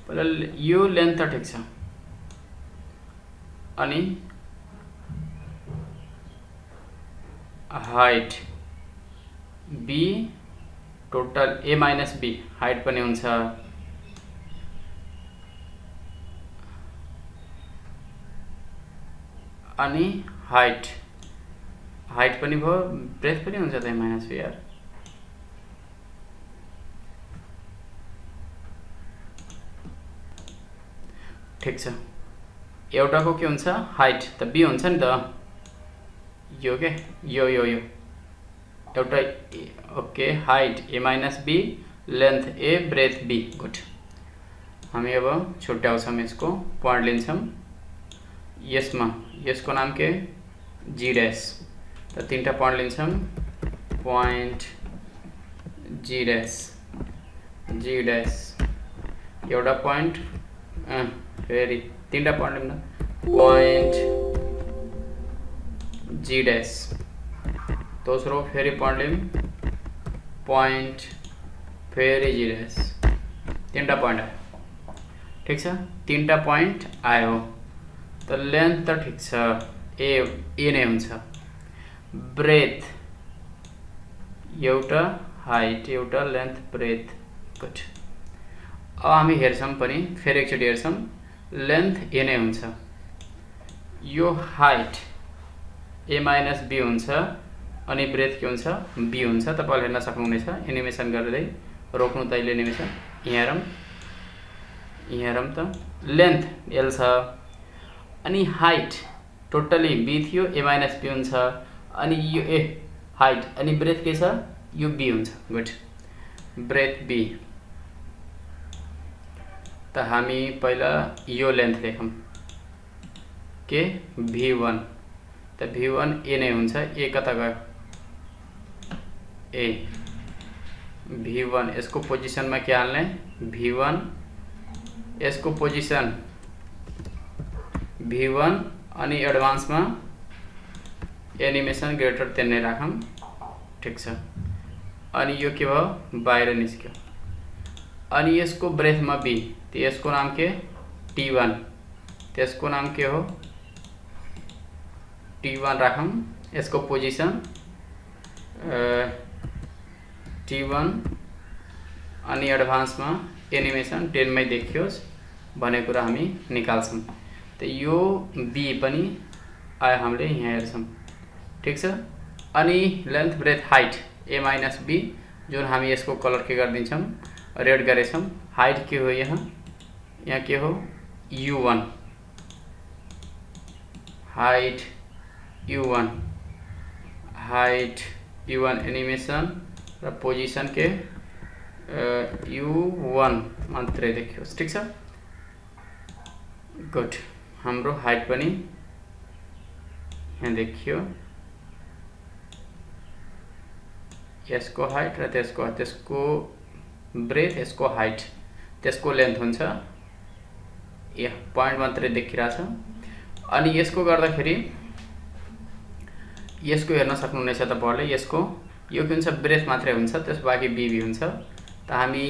पहिला यो लेन्थ त ठिक छ, अनि height B total A minus B, height पनि हुन्छ, अनि हाइट पनि भयो, ब्रेथ पनि हुन्छ त A माइनस B यार। ठिक छ, एउटाको के हुन्छ हाइट, त B हुन्छ नि त, यो के यो एउटा okay, height A minus B, length A, breadth B। Good, हामी अब छुट्याउँछौँ, यसको पोइन्ट लिन्छौँ, यसमा यसको नाम के G डैश, त तीनटा पोइन्ट लिन्छौँ, पोइन्ट G डैश, एउटा पोइन्ट, फेरि तीनटा पोइन्ट लिम्न, पोइन्ट G डैश, दोस्रो फेरि पोइन्ट लिम, पोइन्ट फेरि G डैश, तीनटा पोइन्ट आयो। ठिक छ, तीनटा पोइन्ट आयो, त लेन्थ त ठिक छ, ए नै हुन्छ, ब्रेथ एउटा, हाइट एउटा, लेन्थ ब्रेथ। गुड, अब हामी हेर्छौँ पनि, फेरि एकचोटि हेर्छौँ, लेन्थ ए नै हुन्छ, यो हाइट ए माइनस बी हुन्छ अनि ब्रेथ के हुन्छ बी हुन्छ। तपाईले हेर्न सक्नुहुनेछ एनिमेसन गर्दै रोक्नु तैले एनिमेसन यहाँ हेरौँ त लेन्थ एल छ अनि हाइट टोटली बी थियो ए माइनस बी हुन्छ अनि यो ए हाइट अनि ब्रेथ के छ यो बी हुन्छ। Good, breadth B. त हामी पहिला यो लेन्थ लेखौँ के v1, त v1 ए नै हुन्छ। ए कता गयो ए v1 यसको पोजिसनमा के हाल्ने v1 यसको पोजिसन v1 अनि एडभान्समा एनिमेसन ग्रेटर 10 नै राखौँ। ठीक छ, अनि यो के भयो बाहिर निस्क्यो अनि यसको ब्रेथमा बी, त यसको नाम के t1, त्यसको नाम के हो t1 राखौँ। यसको पोजिसन t1 अनि एडभान्समा एनिमेसन 10 मै देखियोस् भन्ने कुरा हामी निकाल्छौँ। त यो बी पनि आयो, हामीले यहाँ हेर्छौँ। ठीक छ, अनि length breadth height A minus B जुन हामी यसको कलर के गरिदिन्छौँ रेड गरेछौँ। हाइट के हो यहाँ के हो u1, height u1, height u1 animation र पोजिसन के u1 मात्रै देखियोस्। ठीक छ, गुड। हाम्रो हाइट पनि यहाँ देखियो, यसको हाइट र त्यसको ब्रेथ, यसको हाइट, त्यसको लेन्थ हुन्छ यहाँ पॉइंट मात्रै देखिरहेछ। अनि यसको गर्दाखेरि यसको हेर्न सक्नुहुनेछ तपाईहरुले, यसको यो के हुन्छ ब्रेथ मात्रै हुन्छ, त्यसबाहेक बीबी हुन्छ। त हामी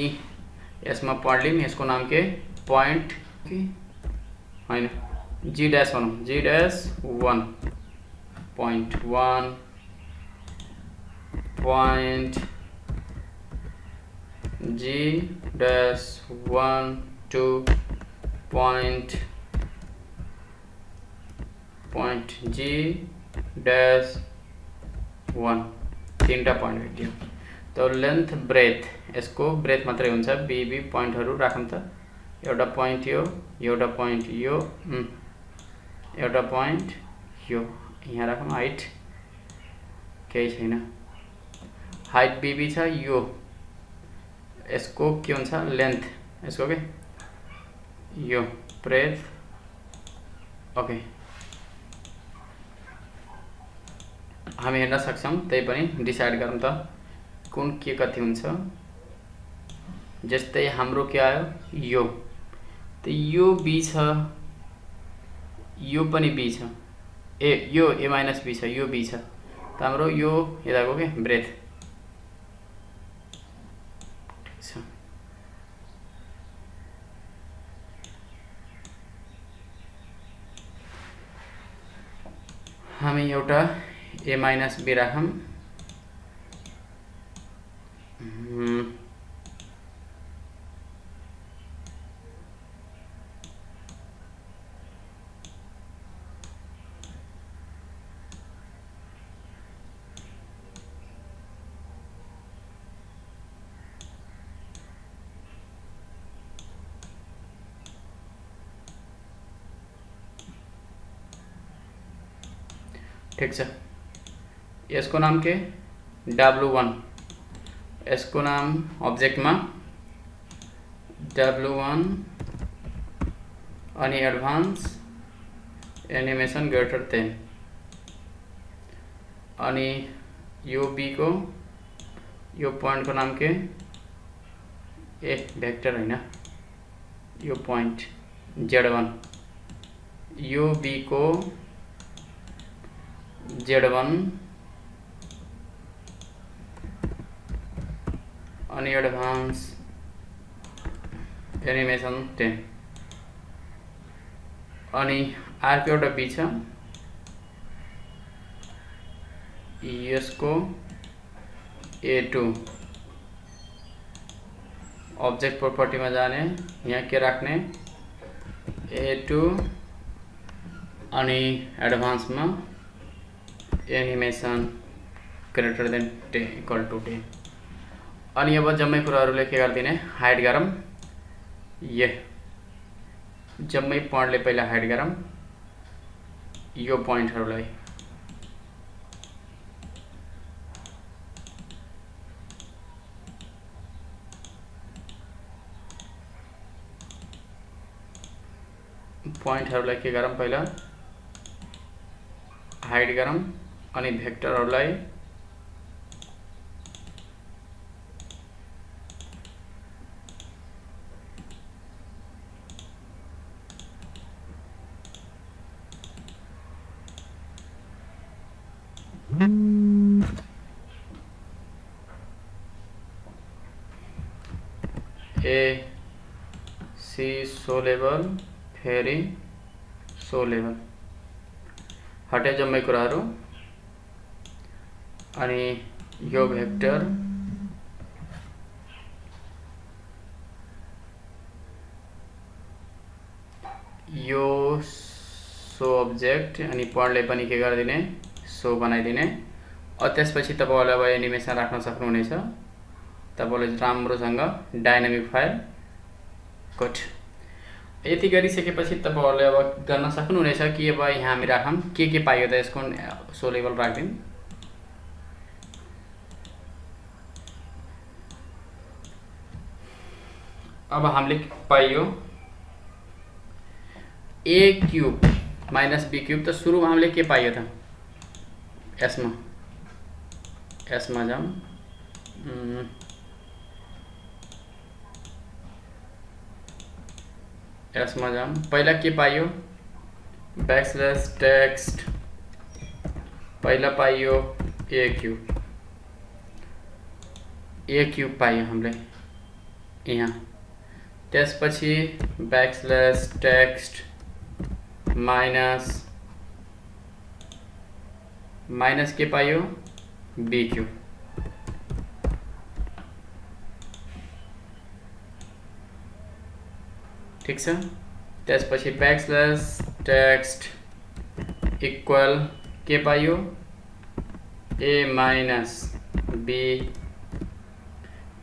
यसमा पढ लियौं, यसको नाम के पॉइंट कि हैन जी डैश भनौं, जी डैश 1 पॉइंट 1 पॉइंट जी डैश 1 2 पॉइंट जी डैश 1 तीनटा पॉइंट भेटियो। तो लेंथ ब्रेथ यसको ब्रेथ मात्रै हुन्छ, बीबी पॉइंटहरु राखौं त। एउटा पॉइंट यो, एउटा पॉइंट यो, एउटा पॉइंट यो, यहाँ राखौं। हाइट केही छैन, हाइट बीबी छ। यो यसको के हुन्छ लेंथ, यसको के यो ब्रेथ। ओके, हामी हेर्न सक्छौं, त्यही पनि डिसाइड गरौँ त कुन के कति हुन्छ। जस्तै हाम्रो के आयो यो, त यो बी छ, यो पनि बी छ, यो ए माइनस बी छ, यो बी छ। त हाम्रो यो यताको के ब्रेथ। ठीक छ, हामी एउटा ए माइनस बी राखौं। ठीक छ, यसको नाम के W1, यसको नाम ऑब्जेक्ट में W1 अनि एडभान्स एनिमेसन ग्रेटर 10 अनि यो बी को यो पॉइंट को नाम के ए भेक्टर हैन, यो पॉइंट Z1, यो बी को Z1 अनि एडभान्स एनिमेसन 10 अनि आरको एउटा बी छ, यसको A2 ऑब्जेक्ट प्रॉपर्टी में जाने, यहाँ के राख्ने A2 अनि एडभान्समा animation greater than 10 equal to 10। अनि अब जम्मै कुराहरूले के गरिदिने हाइड गरौँ। ये जम्मै पोइन्टले पहिला हाइड गरौँ यो पोइन्टहरूलाई। पोइन्टहरूलाई के गरौँ पहिला हाइड गरौँ अनि भेक्टरहरूलाई ए सी सो लेभल फेरि सो लेभल हटे जम्मै कुराहरू। अनि यो भेक्टर यो सो अब्जेक्ट अनि पोइन्टले पनि के गरिदिने सो बनाइदिने। त्यसपछि तपाईहरुले अब एनिमेसन राख्न सक्नुहुनेछ। तपाईहरुले राम्रोसँग डाइनामिक फाइल कट यति गरिसकेपछि तपाईहरुले अब गर्न सक्नुहुनेछ कि अब यहाँ हामी राखौं के पाइयो त यसको सो लेभल राख्दिन। अब हामीले पाइयो a cube minus b cube. त सुरुमा हामीले के पाइयो त यसमा जाम पहिला के पाइयो बैकस्लैश टेक्स्ट पहिला पाइयो a क्यूब पाइयो हामीले यहाँ। त्यसपछि बैकस्लैश टेक्स्ट माइनस के पाइयो b क्यूब। ठीक छ। त्यसपछि बैकस्लैश टेक्स्ट इक्वल के पाइयो a माइनस b।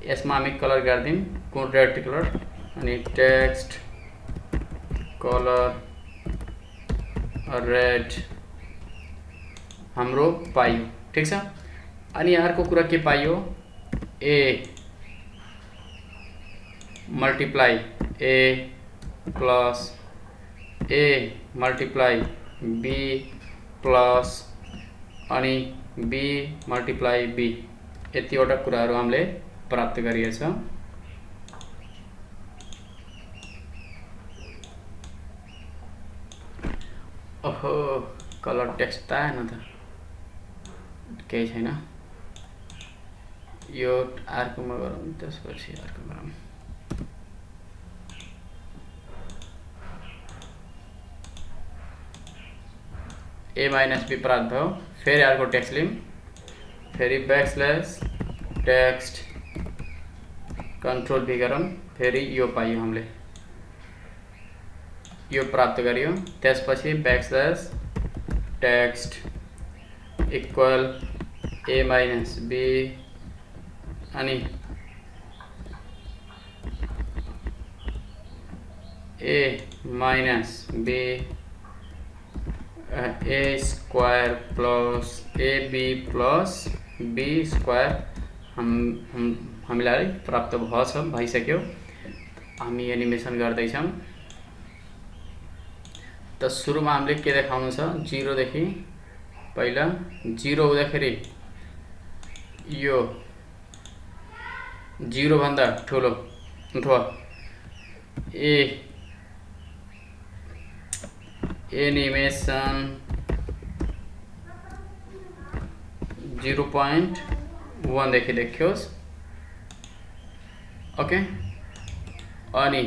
यसमा हामी कलर गर्दिम कुन रेड कलर अनि टेक्स्ट कलर रेड हाम्रो पाइयो। ठीक छ। अनि अर्को कुरा के पाइयो a multiply a plus a multiply b plus अनि b मल्टिप्लाई b यतिवटा कुराहरू हामीले प्राप्त गरिएछ। ओहो कलर टेक्स्ट त आएन त केही छैन। यो अर्कोमा गरौँ त्यसपछि अर्को गरौँ। a माइनस b प्राप्त भयो। फेरि अर्को टेक्स्ट लिम फेरि बैकस्लैश टेक्स्ट कंट्रोल भी गरौँ फेरि यो पाइयो हामीले यो प्राप्त गरियो। त्यसपछि backslash text equal a minus b अनि a minus b a square plus ab plus b square हामीलाई प्राप्त भइसक्यो। हामी एनिमेसन गर्दैछौं। त सुरुमा हामीले के देखाउनु छ 0 देखि पहिला 0 हुँदाखेरि यो 0 भन्दा ठुलो अथवा एनिमेसन 0.1 देखि देखियोस्। ओके अनि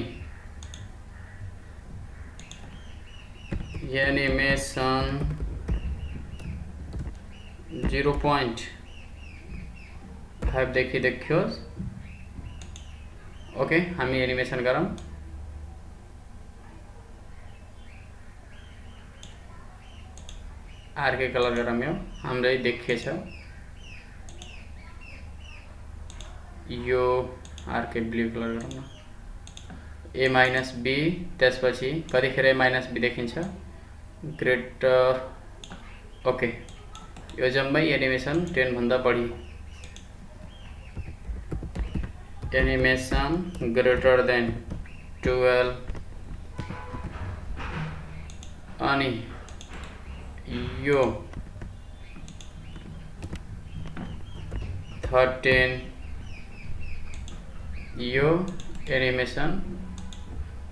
एनिमेसन 0.5 देखि देखियोस्। ओके हामी एनिमेसन गरौँ। अर्कै कलर गरौँ, यो हाम्रै देखिएछ, यो अर्कै ब्लू कलर गरौँ न, ए माइनस बी, त्यसपछि कतिखेर ए माइनस बी देखिन्छ, ग्रेटर, ओके, यो जम्मै एनिमेसन 10 भन्दा बढी, एनिमेसन ग्रेटर देन 12, अनि यो 13, यो एनिमेसन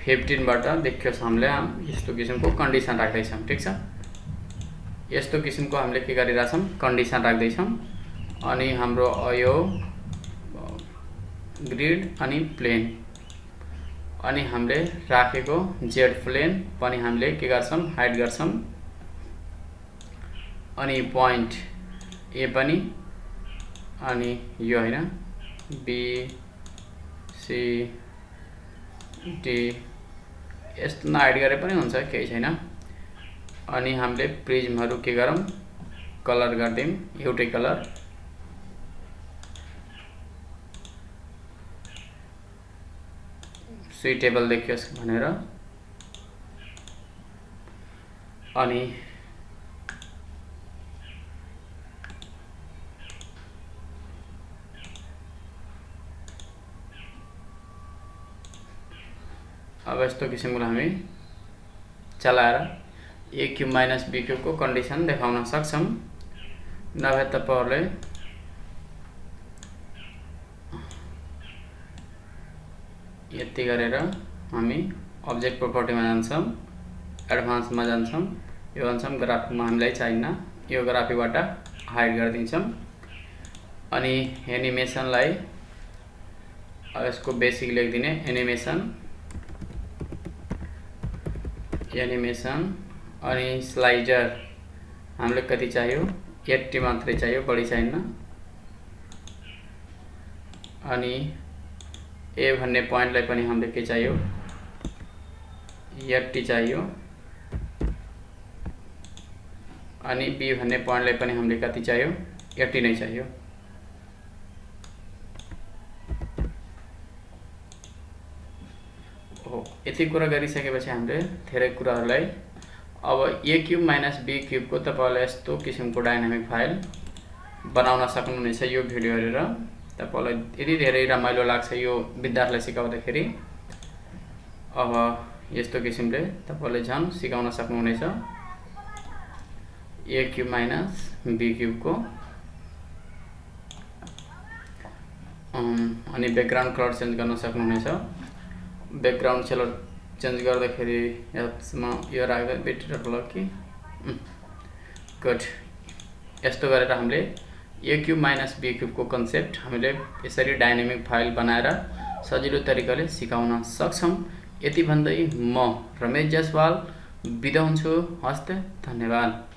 15 बाट देखियोस् हामीले यस्तो किसिमको कन्डिसन राख्दैछौँ। ठीक छ, यस्तो किसिमको हामीले के गरिरहेछौँ, कन्डिसन राख्दैछौँ। अनि हाम्रो यो ग्रिड अनि प्लेन, अनि हामीले राखेको जेड प्लेन पनि हामीले के गर्छौँ, हाइड गर्छौँ। अनि पोइन्ट ए पनि, अनि यो हैन बी सी डी यस्तो नहाइड गरे पनि हुन्छ, केही छैन। अनि हामीले प्रिज्महरू के गरौँ, कलर गरिदिउँ, एउटै कलर, सुइटेबल देखियोस् भनेर। अनि अब यस्तो किसिमको हामी चलाएर ए क्यूब माइनस बी क्यूब को कन्डिसन देखाउन सक्छौं। नभए तपाईहरुले यति गरेर हामी अब्जेक्ट प्रोपर्टीमा जान्छौं, एडभान्समा जान्छौं, यो भन्छौं ग्राफिकमा हामीलाई चाहिन्न, यो ग्राफिकबाट हाइड गरिदिन्छौं। अनि एनिमेसनलाई अब यसको बेसिक लेखिदिने, एनिमेसन अनि स्लाइडर हामीले कति चाहियो, 80 मात्रै चाहियो, बढी चाहिन्न। अनि ए भन्ने पोइन्टलाई पनि हामीले के चाहियो, 80 चाहियो। अनि बी भन्ने पोइन्टलाई पनि हामीले कति चाहियो, 80 नै चाहियो। यति कुरा गरिसकेपछि हामीले धेरै कुराहरुलाई अब ए क्यूब माइनस बी क्यूब को तपाईहरुले यस्तो किसिमको डायनामिक फाइल बनाउन सक्नुहुनेछ। यो भिडियो हेरेर तपाईहरुलाई यति धेरै रमाइलो लाग्छ यो विद्यार्थीलाई सिकाउँदाखेरि। अब यस्तो किसिमले तपाईहरुले झन् सिकाउन सक्नुहुनेछ ए क्यूब माइनस बी क्यूब को। अनि ब्याकग्राउन्ड कलर चेन्ज गर्न सक्नुहुनेछ। ब्याकग्राउन्ड कलर चेन्ज गर्दाखेरि यसमा यो राख्दा बेटर होला कि गुड। यस्तो गरेर हामीले ए क्यूब माइनस बी क्यूब को कन्सेप्ट हामीले यसरी डायनामिक फाइल बनाएर सजिलो तरिकाले सिकाउन सक्छौं। यति भन्दै म रमेश जयसवाल बिदा हुन्छु। हस्त, धन्यवाद।